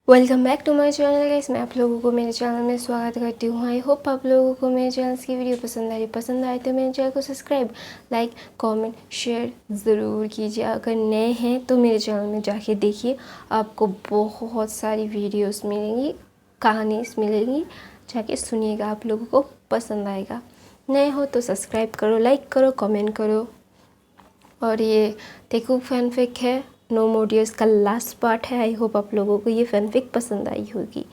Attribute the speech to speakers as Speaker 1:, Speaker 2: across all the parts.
Speaker 1: Welcome back to my channel guys. मैं आप लोगों को मेरे चैनल में स्वागत करती हूँ। आई होप आप लोगों को मेरे चैनल की वीडियो पसंद आए तो मेरे चैनल को सब्सक्राइब, लाइक, कमेंट, शेयर ज़रूर कीजिए। अगर नए हैं तो मेरे चैनल में जाके देखिए, आपको बहुत सारी वीडियोस मिलेंगी, कहानीस मिलेंगी, जाके सुनिएगा, आप लोगों को पसंद आएगा। नए हो तो सब्सक्राइब करो, लाइक करो, कमेंट करो। और ये तेकू फैनफिक है, नो मोडियस का लास्ट पार्ट है। आई होप आप लोगों को ये फैनफिक पसंद आई होगी।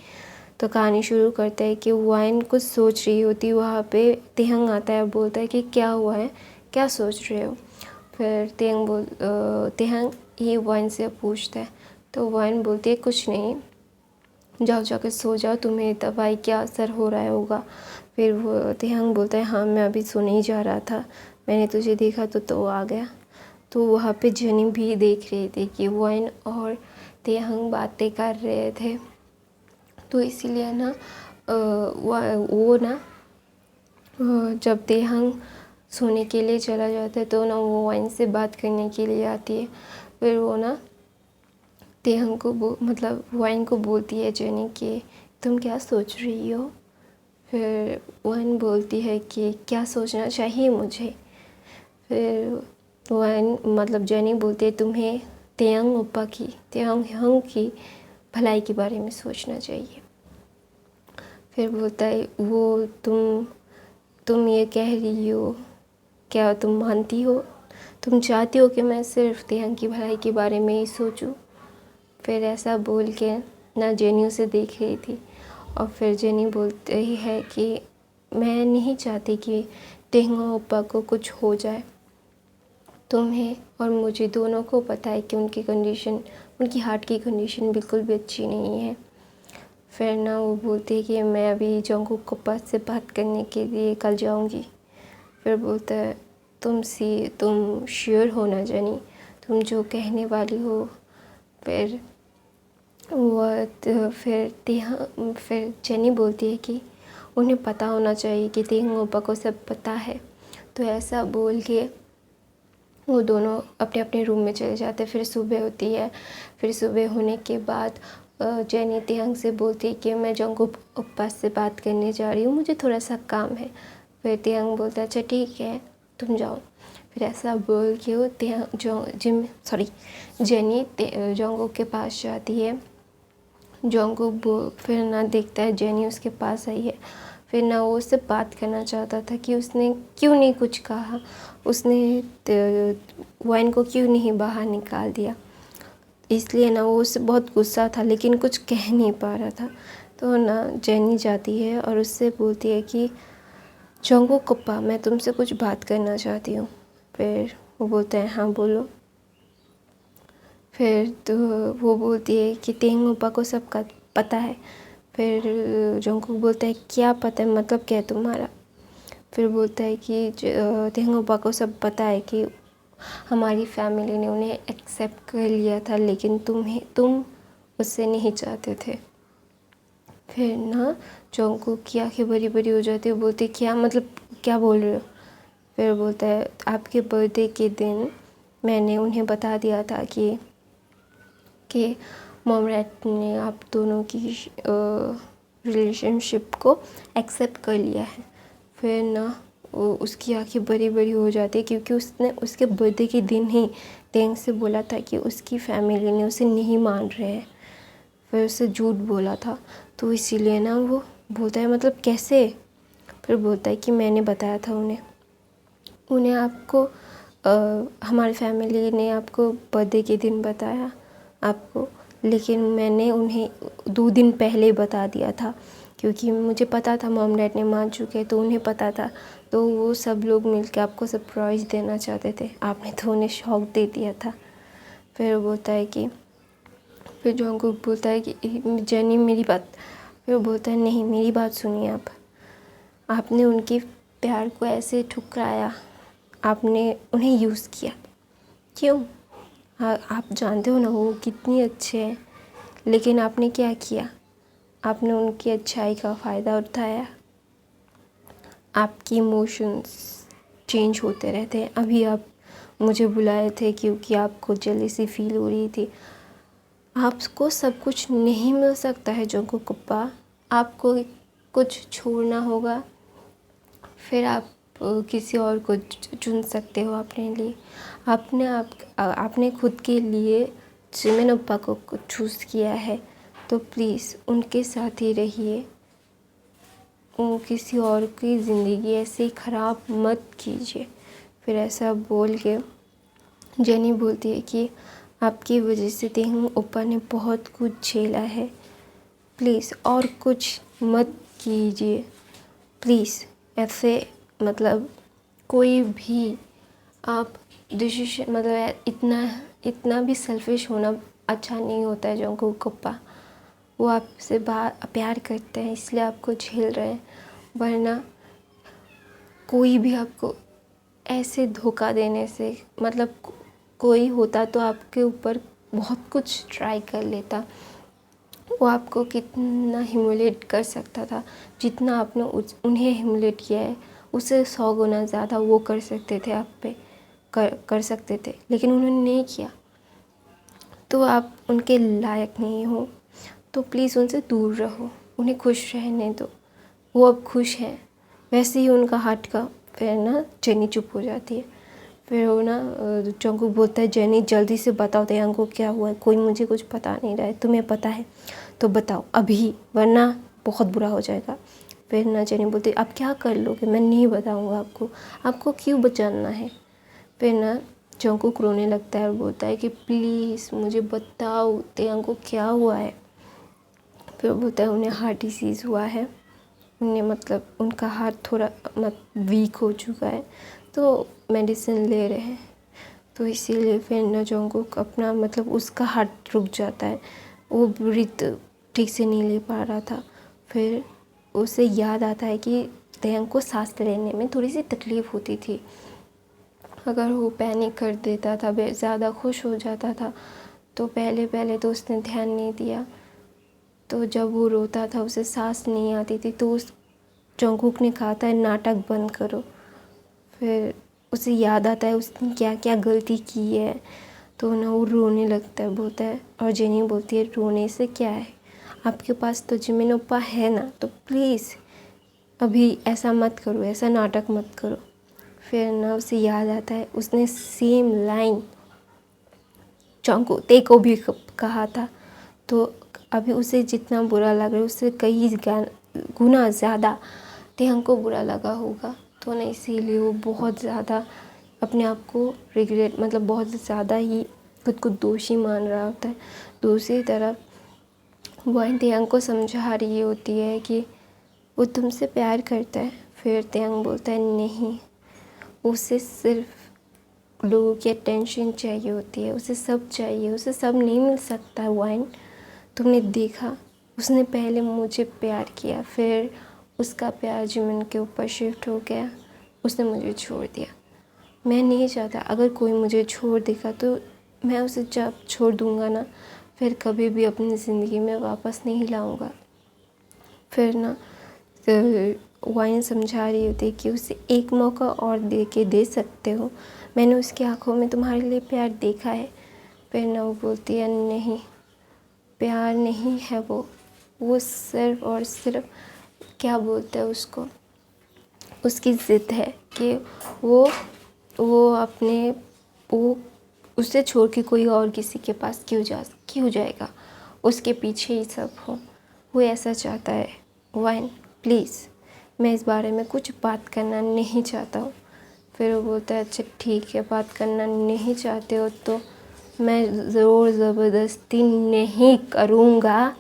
Speaker 1: तो कहानी शुरू करते हैं कि वाइन कुछ सोच रही होती, वहाँ पे तेहंग आता है, बोलता है कि क्या हुआ है, क्या सोच रहे हो। फिर तेहंग ये वाइन से पूछता है, तो वाइन बोलती है कुछ नहीं, जाओ जाकर सो जाओ, तुम्हें दवाई क्या असर हो रहा होगा। फिर वो तेहंग बोलता है हाँ मैं अभी सोने ही जा रहा था, मैंने तुझे देखा तो आ गया। तो वहाँ पे जेनी भी देख रही थी कि वाइन और तेहंग बातें कर रहे थे। तो इसीलिए ना वो ना जब तेहंग सोने के लिए चला जाता है तो ना वो वाइन से बात करने के लिए आती है। फिर वो ना तेहंग को मतलब वाइन को बोलती है जेनी कि तुम क्या सोच रही हो। फिर वाइन बोलती है कि क्या सोचना चाहिए मुझे। फिर वाइन मतलब जेनी बोलती है तुम्हें तेहंग हंग की भलाई के बारे में सोचना चाहिए। फिर बोलता है वो तुम ये कह रही हो, क्या तुम मानती हो, तुम चाहती हो कि मैं सिर्फ तेहंग की भलाई के बारे में ही सोचूं। फिर ऐसा बोल के ना जेनी उसे देख रही थी। और फिर जेनी बोलती है कि मैं नहीं चाहती कि तेहंग ओप्पा को कुछ हो जाए। तुम्हें और मुझे दोनों को पता है कि उनकी हार्ट की कंडीशन बिल्कुल भी अच्छी नहीं है। फिर ना वो बोलती है कि मैं अभी जंगकुक के पास से बात करने के लिए कल जाऊंगी। फिर बोलता है तुम श्योर हो ना जेनी, तुम जो कहने वाली हो। फिर फिर जेनी बोलती है कि उन्हें पता होना चाहिए कि तेहंग ओप्पा को सब पता है। तो ऐसा बोल के वो दोनों अपने अपने रूम में चले जाते। फिर सुबह होती है। फिर सुबह होने के बाद जेनी तेहंग से बोलती है कि मैं जंगकुक ओप्पा से बात करने जा रही हूँ, मुझे थोड़ा सा काम है। फिर तेहंग बोलता है अच्छा ठीक है तुम जाओ। फिर ऐसा बोल के वो जेनी जंगकुक के पास जाती है। जंगकुक फिर ना देखता है जेनी उसके पास आई है। फिर ना वो उससे बात करना चाहता था कि उसने क्यों नहीं कुछ कहा, उसने वाइन को क्यों नहीं बाहर निकाल दिया। इसलिए ना वो उससे बहुत गुस्सा था लेकिन कुछ कह नहीं पा रहा था। तो ना जेनी जाती है और उससे बोलती है कि जंगकुक ओप्पा मैं तुमसे कुछ बात करना चाहती हूँ। फिर वो बोलता है हाँ बोलो। फिर तो वो बोलती है कि तेहंग ओप्पा को सब का पता है। फिर जंगकुक बोलता है क्या पता है, मतलब क्या है तुम्हारा। फिर बोलता है कि तेहंग ओप्पा को सब पता है कि हमारी फैमिली ने उन्हें एक्सेप्ट कर लिया था लेकिन तुम उससे नहीं चाहते थे। फिर ना जंगकुक की आंखें बड़ी बड़ी हो जाती है, बोलती क्या मतलब क्या बोल रहे हो। फिर बोलता है आपके बर्थडे के दिन मैंने उन्हें बता दिया था कि मॉमरैट ने आप दोनों की रिलेशनशिप को एक्सेप्ट कर लिया है। फिर ना उसकी आंखें बड़ी बड़ी हो जाती है क्योंकि उसने उसके बर्थडे के दिन ही तेंग से बोला था कि उसकी फैमिली ने उसे नहीं मान रहे हैं। फिर उसे झूठ बोला था, तो इसीलिए ना वो बोलता है मतलब कैसे। फिर बोलता है कि मैंने बताया था उन्हें आपको हमारी फैमिली ने आपको बर्थडे के दिन बताया आपको, लेकिन मैंने उन्हें 2 दिन पहले बता दिया था क्योंकि मुझे पता था मॉम डैड ने मान चुके, तो उन्हें पता था। तो वो सब लोग मिलकर आपको सरप्राइज़ देना चाहते थे, आपने तो उन्हें शॉक दे दिया था। फिर बोलता है कि फिर जंगकुक बोलता है कि जेनी मेरी बात। फिर वो बोलता है नहीं मेरी बात सुनिए आपने उनके प्यार को ऐसे ठुकराया, आपने उन्हें यूज़ किया। क्यों? आप जानते हो ना वो कितनी अच्छे हैं, लेकिन आपने क्या किया, आपने उनकी अच्छाई का फ़ायदा उठाया। आपकी इमोशंस चेंज होते रहते हैं। अभी आप मुझे बुलाए थे क्योंकि आपको जेलसी फील हो रही थी, आपको सब कुछ नहीं मिल सकता है जंगकुक ओप्पा, आपको कुछ छोड़ना होगा, फिर आप किसी और को चुन सकते हो अपने लिए। आपने खुद के लिए जिमिन ओप्पा को चूज़ किया है, तो प्लीज़ उनके साथ ही रहिए। किसी और की ज़िंदगी ऐसे ख़राब मत कीजिए। फिर ऐसा बोल के जेनी बोलती है कि आपकी वजह से तेहूँ ओप्पा ने बहुत कुछ झेला है, प्लीज़ और कुछ मत कीजिए प्लीज़। ऐसे मतलब कोई भी आप डिसीजन मतलब इतना भी सेल्फिश होना अच्छा नहीं होता है। जंगकुक ओप्पा वो आपसे प्यार करते हैं इसलिए आपको झेल रहे हैं, वरना कोई भी आपको ऐसे धोखा देने से मतलब कोई होता तो आपके ऊपर बहुत कुछ ट्राई कर लेता। वो आपको कितना ह्यूमिलेट कर सकता था, जितना आपने उन्हें ह्यूमिलेट किया है उससे 100 गुना ज़्यादा वो कर सकते थे आप पे, कर सकते थे, लेकिन उन्होंने नहीं किया। तो आप उनके लायक नहीं हो, तो प्लीज़ उनसे दूर रहो, उन्हें खुश रहने दो। वो अब खुश हैं, वैसे ही उनका हार्ट का। फिर ना जेनी चुप हो जाती है। फिर वो ना जंगकुक बोलता है, जेनी जल्दी से बताओ तेयांग को क्या हुआ है, कोई मुझे कुछ पता नहीं रहा है, तुम्हें पता है तो बताओ अभी, वरना बहुत बुरा हो जाएगा। फिर ना जेनी बोलती है, आप क्या कर लोगे, मैं नहीं बताऊँगा आपको क्यों बचाना है। फिर ना जंगकुक रोने लगता है और बोलता है कि प्लीज़ मुझे बताओ तेयांग को क्या हुआ है। फिर बोलता है उन्हें हार्ट डिसीज़ हुआ है, उन्हें मतलब उनका हार्ट थोड़ा वीक हो चुका है, तो मेडिसिन ले रहे हैं, तो इसीलिए फिर ना जंगकुक अपना मतलब उसका हार्ट रुक जाता है, वो ब्रीथ ठीक से नहीं ले पा रहा था। फिर उसे याद आता है कि तेयांग को सांस लेने में थोड़ी सी तकलीफ़ होती थी, अगर वो पैनिक कर देता था, ज़्यादा खुश हो जाता था, तो पहले तो उसने ध्यान नहीं दिया। तो जब वो रोता था उसे सांस नहीं आती थी, तो उस जंगकुक ने कहा था नाटक बंद करो। फिर उसे याद आता है उसने क्या क्या गलती की है, तो ना वो रोने लगता है, बोलता है। और जेनी बोलती है रोने से क्या है, आपके पास तो जिमिन ओप्पा है ना, तो प्लीज़ अभी ऐसा मत करो, ऐसा नाटक मत करो। फिर ना उसे याद आता है उसने सेम लाइन जंगकुक ते को भी कहा था, तो अभी उसे जितना बुरा लग रहा है उससे कई गुना ज़्यादा तेयांग को बुरा लगा होगा। तो ना इसीलिए वो बहुत ज़्यादा अपने आप को रिग्रेट मतलब बहुत ज़्यादा ही खुद को दोषी मान रहा होता है। दूसरी तरफ वाइन तेयांग को समझा रही होती है कि वो तुमसे प्यार करता है। फिर तेयांग बोलता है नहीं, उसे सिर्फ लोगों की अटेंशन चाहिए होती है, उसे सब चाहिए, उसे सब नहीं मिल सकता है। वाइन तुमने देखा, उसने पहले मुझे प्यार किया, फिर उसका प्यार जिमिन के ऊपर शिफ्ट हो गया, उसने मुझे छोड़ दिया। मैं नहीं चाहता अगर कोई मुझे छोड़ देगा तो मैं उसे जब छोड़ दूँगा ना, फिर कभी भी अपनी ज़िंदगी में वापस नहीं लाऊँगा। फिर ना वाइन समझा रही होती है कि उसे एक मौका और दे सकते हो, मैंने उसकी आंखों में तुम्हारे लिए प्यार देखा है। फिर ना वो बोलती है नहीं, प्यार नहीं है वो सिर्फ और सिर्फ क्या बोलते हैं उसको, उसकी ज़िद है कि वो अपने वो उसे छोड़ के कोई और किसी के पास क्यों जाएगा, उसके पीछे ही सब हो, वो ऐसा चाहता है। वाइन प्लीज़, मैं इस बारे में कुछ बात करना नहीं चाहता हूँ। फिर वो बोलता है अच्छा ठीक है, बात करना नहीं चाहते हो तो मैं ज़ोर ज़बरदस्ती नहीं करूँगा,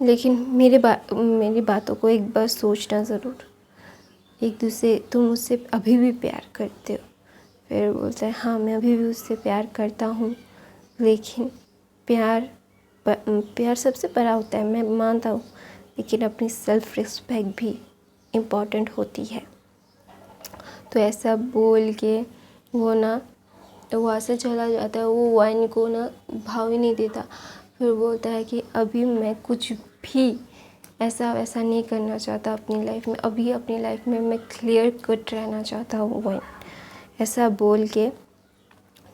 Speaker 1: लेकिन मेरी बातों को एक बार सोचना ज़रूर। एक दूसरे तुम उससे अभी भी प्यार करते हो। फिर बोलता है हाँ मैं अभी भी उससे प्यार करता हूँ, लेकिन प्यार सबसे बड़ा होता है, मैं मानता हूँ, लेकिन अपनी सेल्फ रिस्पेक्ट भी इम्पॉर्टेंट होती है। तो ऐसा बोल के वो ना वहाँ से चला जाता है। वो वाइन को ना भाव ही नहीं देता। फिर बोलता है कि अभी मैं कुछ भी ऐसा वैसा नहीं करना चाहता अपनी लाइफ में, अभी अपनी लाइफ में मैं क्लियर कट रहना चाहता हूँ वाइन। ऐसा बोल के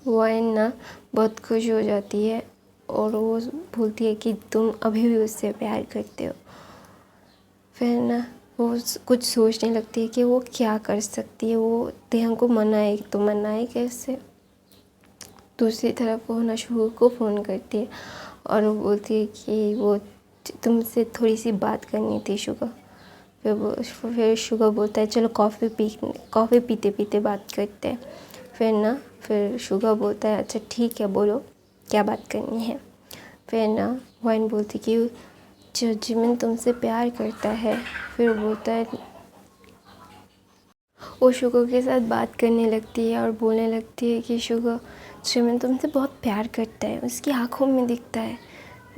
Speaker 1: वाइन ना बहुत खुश हो जाती है और वो बोलती है कि तुम अभी भी उससे प्यार करते हो। फिर ना वो कुछ सोचने लगती है कि वो क्या कर सकती है, वो तेहंग को मनाए तो मनाए कैसे। दूसरी तरफ वो ना शुगर को फ़ोन करती है और वो बोलती है कि वो तुमसे थोड़ी सी बात करनी थी शुगर। फिर शुगर बोलता है चलो कॉफ़ी पीते पीते बात करते हैं। फिर शुगर बोलता है अच्छा ठीक है, बोलो क्या बात करनी है। फिर ना वाइन बोलती कि जो जिमिन तुमसे प्यार करता है। फिर बोलता है, वो शुगर के साथ बात करने लगती है और बोलने लगती है कि शुगर जिमिन तुमसे बहुत प्यार करता है, उसकी आँखों में दिखता है।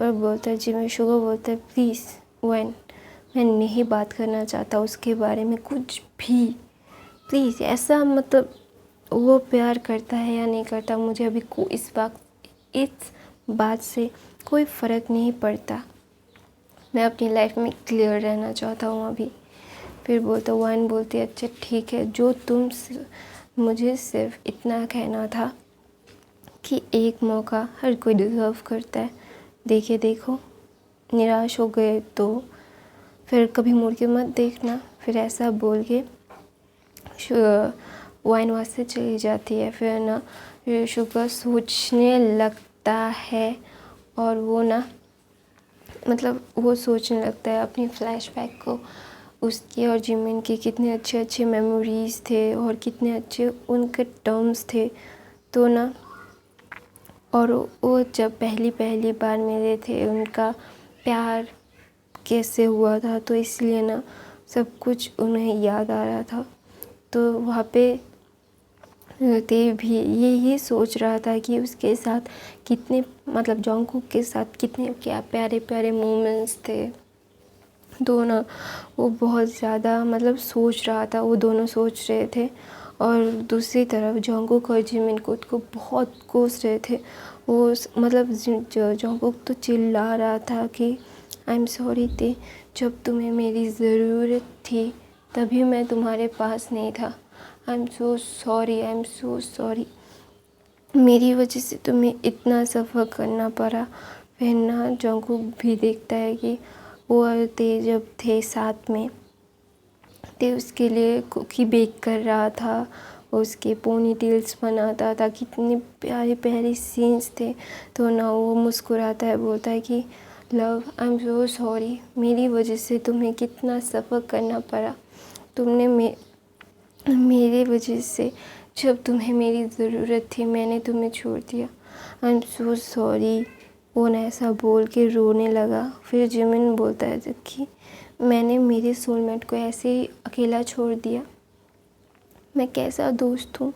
Speaker 1: और बोलता है जिमिन, शुगर बोलता है प्लीज़ वाइन, मैं नहीं बात करना चाहता उसके बारे में कुछ भी, प्लीज़ ऐसा मतलब वो प्यार करता है या नहीं करता मुझे अभी इस बात से कोई फ़र्क नहीं पड़ता, मैं अपनी लाइफ में क्लियर रहना चाहता हूँ अभी। फिर बोलता वाइन बोलती है अच्छा ठीक है, जो मुझे सिर्फ इतना कहना था कि एक मौका हर कोई डिज़र्व करता है, देखो निराश हो गए तो फिर कभी मुड़ के मत देखना। फिर ऐसा बोल के वाइन वहाँ से चली जाती है। फिर ना शुगर सोचने लगता है और वो ना मतलब वो सोचने लगता है अपनी फ्लैशबैक को, उसकी और जिमिन के कितने अच्छे अच्छे मेमोरीज़ थे और कितने अच्छे उनके टर्म्स थे। तो ना और वो जब पहली बार मिले थे, उनका प्यार कैसे हुआ था, तो इसलिए ना सब कुछ उन्हें याद आ रहा था। तो वहाँ पे ते भी यही सोच रहा था कि उसके साथ कितने मतलब जॉन्गकुक के साथ कितने क्या प्यारे प्यारे मोमेंट्स थे। तो ना वो बहुत ज़्यादा मतलब सोच रहा था, वो दोनों सोच रहे थे। और दूसरी तरफ जॉन्गकुक और जिमिन खुद को बहुत कोस रहे थे। वो मतलब जॉन्गकुक तो चिल्ला रहा था कि आई एम सॉरी ते, जब तुम्हें मेरी ज़रूरत थी तभी मैं तुम्हारे पास नहीं था, I am so sorry, I am so sorry, मेरी वजह से तुम्हें इतना सफ़र करना पड़ा। फिर ना जॉन्गकुक भी देखता है कि वो और ते जब थे साथ में, ते उसके लिए कुकी बेक कर रहा था, उसके पोनी टेल्स बनाता था, कितने प्यारे प्यारे सीन्स थे। तो ना वो मुस्कुराता है, बोलता है कि love I am so sorry, मेरी वजह से तुम्हें कितना सफ़र करना पड़ा, तुमने मेरी वजह से जब तुम्हें मेरी ज़रूरत थी मैंने तुम्हें छोड़ दिया, आई एम सो सॉरी। वो ना ऐसा बोल के रोने लगा। फिर जिमिन बोलता है कि मैंने मेरे सोलमेट को ऐसे ही अकेला छोड़ दिया, मैं कैसा दोस्त हूँ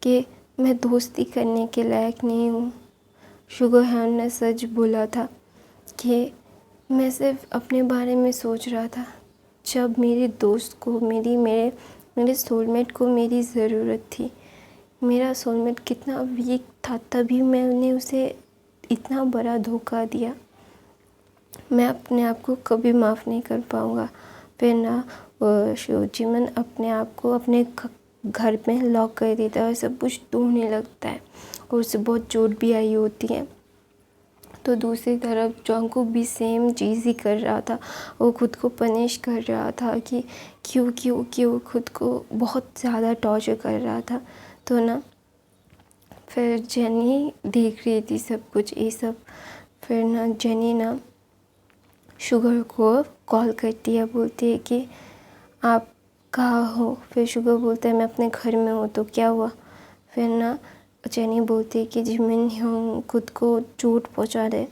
Speaker 1: कि मैं दोस्ती करने के लायक नहीं हूँ। शुगर हैन ने सच बोला था कि मैं सिर्फ अपने बारे में सोच रहा था, जब मेरे दोस्त को मेरे सोलमेट को मेरी ज़रूरत थी, मेरा सोलमेट कितना वीक था तभी मैंने उसे इतना बड़ा धोखा दिया, मैं अपने आप को कभी माफ़ नहीं कर पाऊँगा। फिर ना जिमिन अपने आप को अपने घर में लॉक कर देता है और सब कुछ ढूंढने लगता है और उसे बहुत चोट भी आई होती है। तो दूसरी तरफ जॉन्गकुक भी सेम चीज़ ही कर रहा था, वो खुद को पनिश कर रहा था कि क्यों खुद को बहुत ज़्यादा टॉर्चर कर रहा था। तो ना फिर जेनी देख रही थी सब कुछ ये सब। फिर ना जेनी ना शुगर को कॉल करती है, बोलती है कि आप कहाँ हो। फिर शुगर बोलता है मैं अपने घर में हूँ, तो क्या हुआ। फिर ना जेनी बोलती है कि जिमिन ह्योंग खुद को चोट पहुँचा दे।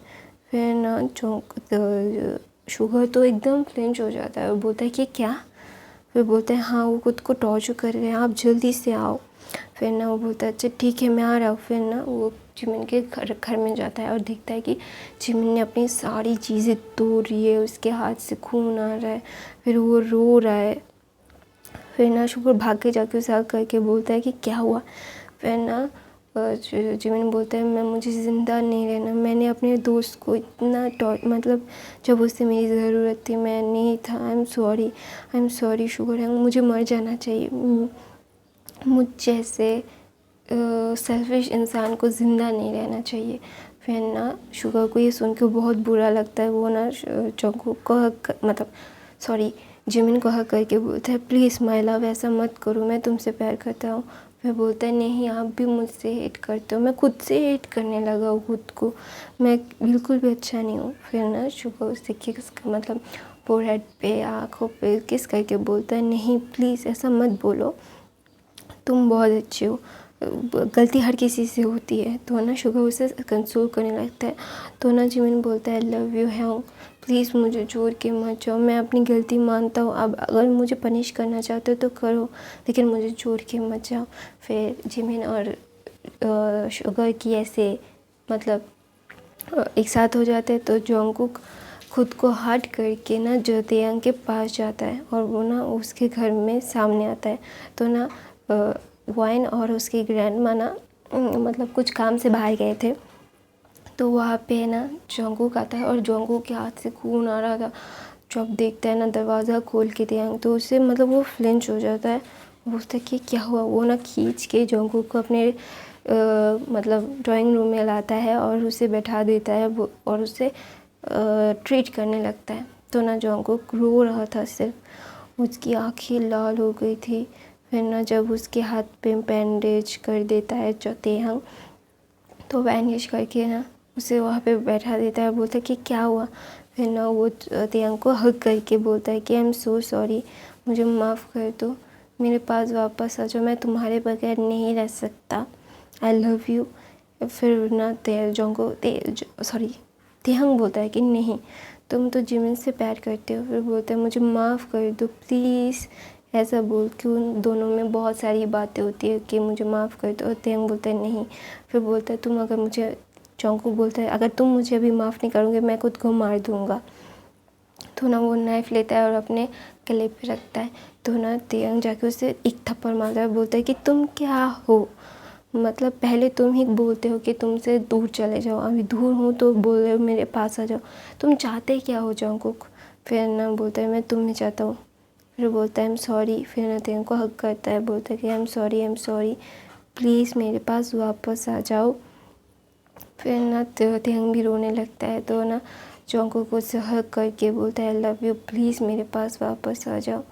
Speaker 1: फिर ना शुगर तो एकदम फ्लिंच हो जाता है और बोलता है कि क्या। फिर बोलते हैं हाँ वो खुद को टॉर्चर कर रहे हैं, आप जल्दी से आओ। फिर ना वो बोलता है अच्छा ठीक है मैं आ रहा हूँ। फिर ना वो जिमिन के घर में जाता है और देखता है कि जिमिन ने अपनी सारी चीज़ें तोड़ रही है, उसके हाथ से खून आ रहा है, फिर वो रो रहा है। फिर ना शुगर भाग के जाके उसे हग करके बोलता है कि क्या हुआ। फिर ना जिमिन बोलता है मुझे ज़िंदा नहीं रहना, मैंने अपने दोस्त को इतना मतलब जब उससे मेरी ज़रूरत थी मैं नहीं था, आई एम सॉरी शुगर है, मुझे मर जाना चाहिए, मुझ जैसे सेल्फिश इंसान को ज़िंदा नहीं रहना चाहिए। फिर ना शुगर को ये सुन के बहुत बुरा लगता है। वो ना जंगकुक को मतलब सॉरी जिमिन को हक करके बोलता है प्लीज़ माय लव ऐसा मत करो, मैं तुमसे प्यार करता हूँ। फिर बोलता है नहीं आप भी मुझसे हेट करते हो। मैं खुद से हेट करने लगा हूँ खुद को, मैं बिल्कुल भी अच्छा नहीं हूँ। फिर ना शुगर उससे किस मतलब फोरहेड पे आँखों पे किस करके बोलता है नहीं प्लीज़ ऐसा मत बोलो, तुम बहुत अच्छे हो, गलती हर किसी से होती है। तो ना शुगर उसे कंसोल करने लगता है। तो ना जिमिन बोलता है लव यू है, प्लीज़ मुझे छोड़ के मत जाओ, मैं अपनी गलती मानता हूँ, अब अगर मुझे पनिश करना चाहते हो तो करो लेकिन मुझे छोड़ के मत जाओ। फिर जिमिन और शुगर की ऐसे मतलब एक साथ हो जाते हैं। तो जंगकुक खुद को हट करके ना जतेयांग के पास जाता है और वो ना उसके घर में सामने आता है। तो ना वाइन और उसकी ग्रैंडमा ना मतलब कुछ काम से बाहर गए थे। तो वहाँ पे ना जंगकुक आता है और जंगकुक के हाथ से खून आ रहा था। जब देखता है ना दरवाज़ा खोल के तेयांग तो उससे मतलब वो फ्लिंच हो जाता है। पूछता है कि क्या हुआ। वो ना खींच के जंगकुक को अपने मतलब ड्राइंग रूम में लाता है और उसे बैठा देता है और उसे ट्रीट करने लगता है। तो ना जंगकुक रो रहा था, सिर्फ उसकी आँखें लाल हो गई थी। फिर ना जब उसके हाथ पे बैंडेज कर देता है तेयांग तो बैंडेज करके ना उसे वहाँ पे बैठा देता है। बोलता है कि क्या हुआ। फिर ना वो तेयांग को हग करके बोलता है कि आई एम सो सॉरी, मुझे माफ़ कर दो, मेरे पास वापस आ जाओ, मैं तुम्हारे बगैर नहीं रह सकता, आई लव यू। फिर ना तेयांग बोलता है कि नहीं तुम तो जिमिन से प्यार करते हो। फिर बोलता है मुझे माफ़ कर दो प्लीज़, ऐसा बोल के उन दोनों में बहुत सारी बातें होती है कि मुझे माफ़ कर दो। और तेयांग बोलता है नहीं। फिर बोलता है तुम अगर मुझे जंगकुक बोलता है अगर तुम मुझे अभी माफ़ नहीं करोगे मैं खुद को मार दूँगा। तो ना वो नाइफ़ लेता है और अपने गले पे रखता है। तो ना तेयांग जाके उसे एक थप्पड़ मारता है। बोलता है कि तुम क्या हो, मतलब पहले तुम ही बोलते हो कि तुमसे दूर चले जाओ, अभी दूर हूँ तो बोल रहे हो मेरे पास आ जाओ, तुम चाहते क्या हो जंगकुक। फिर ना बोलता है मैं तुम्हें चाहता हूँ। फिर बोलता है आई एम सॉरी। फिर ना तेयांग को हग करता है, बोलता है कि आई एम सॉरी प्लीज़ मेरे पास वापस आ जाओ। फिर ना तेयांग भी रोने लगता है। तो ना जंगकुक को उसे हग करके बोलता है आई लव यू, प्लीज़ मेरे पास वापस आ जाओ।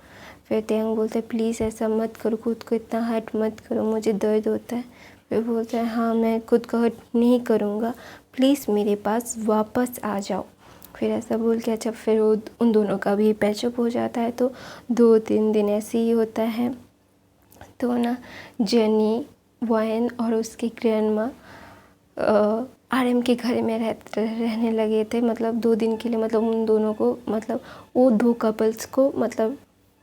Speaker 1: फिर तेयांग बोलता है प्लीज़ ऐसा मत करो, खुद को इतना हर्ट मत करो, मुझे दर्द होता है। फिर बोलता है हाँ मैं खुद को हर्ट नहीं करूँगा, प्लीज़ मेरे पास वापस आ जाओ। फिर ऐसा बोल के अच्छा फिर वो उन दोनों का भी पैचअप हो जाता है। तो 2-3 दिन ऐसे ही होता है। तो ना जेनी, वाइन और उसकी ग्रैंडमा आरएम के घर में रहने लगे थे, मतलब 2 दिन के लिए। मतलब उन दोनों को मतलब वो 2 कपल्स को मतलब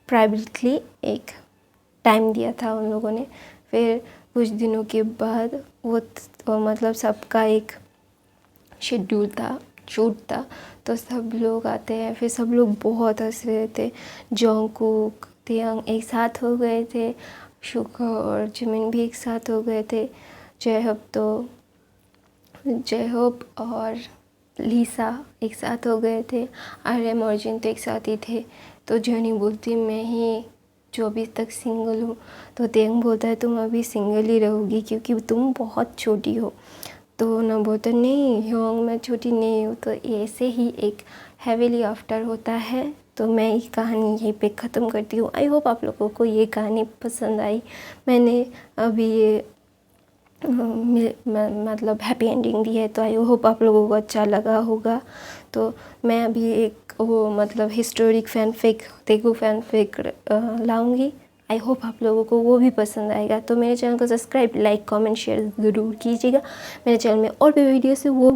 Speaker 1: प्राइवेटली एक टाइम दिया था उन लोगों ने। फिर कुछ दिनों के बाद वो मतलब सबका एक शेड्यूल था, शूट था। तो सब लोग आते हैं, फिर सब लोग बहुत हंस रहे थे। जंगकुक, तेयांग एक साथ हो गए थे, शुगर और जिमिन भी एक साथ हो गए थे। जयहोप और लीसा एक साथ हो गए थे। आरएम और जिन तो एक साथ ही थे। तो जेनी बोलती मैं ही जो अभी तक सिंगल हूँ। तो तेयांग बोलता है तुम अभी सिंगल ही रहोगी क्योंकि तुम बहुत छोटी हो। तो ना बोलता नहीं ह्योंग मैं छोटी नहीं हूँ। तो ऐसे ही एक हैवीली आफ्टर होता है। तो मैं ये कहानी यहीं पे ख़त्म करती हूँ। आई होप आप लोगों को ये कहानी पसंद आई। मैंने अभी ये मतलब हैप्पी एंडिंग दी है, तो आई होप आप लोगों को अच्छा लगा होगा। तो मैं अभी एक वो मतलब हिस्टोरिक फैनफिक, तेलुगु फैनफिक लाऊंगी। आई होप आप लोगों को वो भी पसंद आएगा। तो मेरे चैनल को सब्सक्राइब, लाइक, कमेंट, शेयर ज़रूर कीजिएगा। मेरे चैनल में और भी वीडियोस है वो